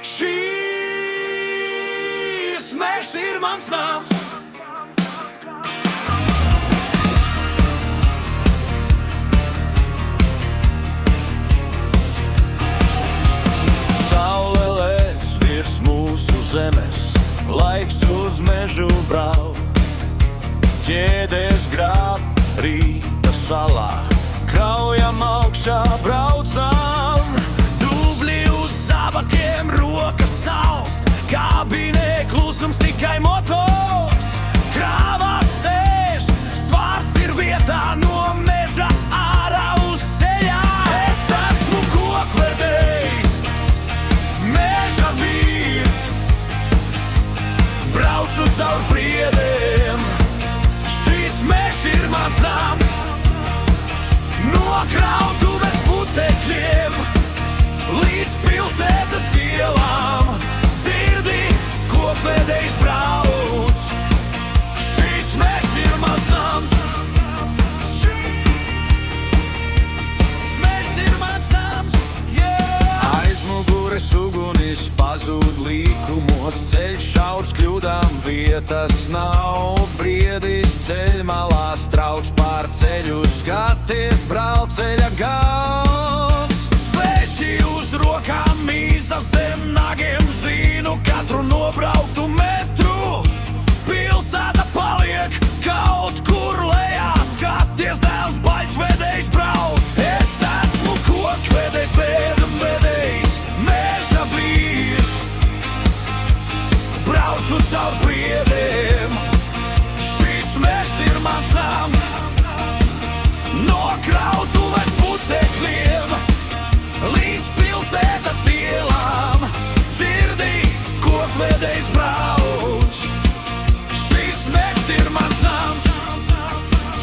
Šīs mežs ir mans nams. Saule lēs virs mūsu zemes, laiks uz mežu braukt. Ķēdes grāb rīta salā, kraujam augšā braucam. Dubļi uz zābakiem rokas salst, kabinē klusums tikai motors. Krāvā sēž, svars ir vietā, no meža ārā uz ceļā. Es esmu kokvedējs, meža vīrs, braucu caur priedēm. Šis mežs ir mans nams, no krautuves putekļiem līdz pilsētas ielām. Dzirdi, kokvedējs brauc, šis mežs ir mans nams. Šis mežs ir mans nams, yeah! Aizmugures ugunis pazūd līkumos, ceļš šaurs, kļūdām vietas nav. Briedis ceļmalā strauc pār ceļu, skaties brauceļa gals. Sveķi uz rokām, mīza zem nagiem, zinu katru nobrauktu metru. Pilsēta paliek kaut kur lejā, skaties dēls baļķvedējs brauc. Es esmu kokvedējs, bēdamvedējs, meža vīrs, braucu caur priedēm. Šis mežs ir mans nams, no krautuves putekļiem līdz pilsētas ielām. Dzirdi, kokvedējs brauc, šis mežs ir mans nams.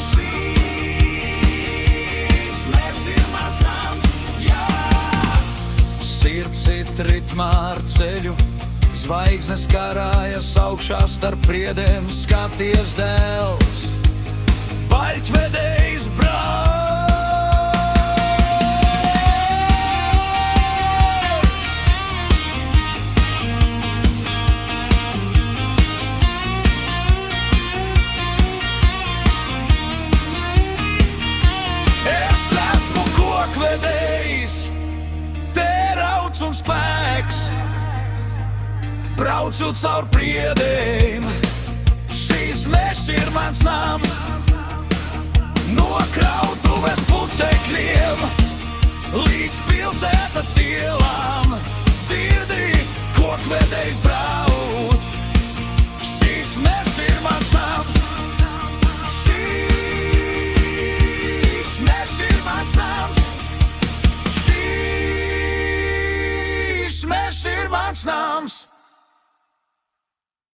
Šis mežs ir mans nams, jā! Sirds it ritmā ar ceļu, zvaigznes karājas augšā starp priedēm, skaties dēls, baļķvedējs brauc. Es esmu kokvedējs, tērauds un spēks, braucu caur priedēm. Šīs mežs ir mans nams, no krautuves putekļiem līdz pilsētas ielām. Dzirdi, kokvedējs brauc, šīs mežs ir mans nams. Šīs mežs ir mans nams. Šīs mežs ir mans nams.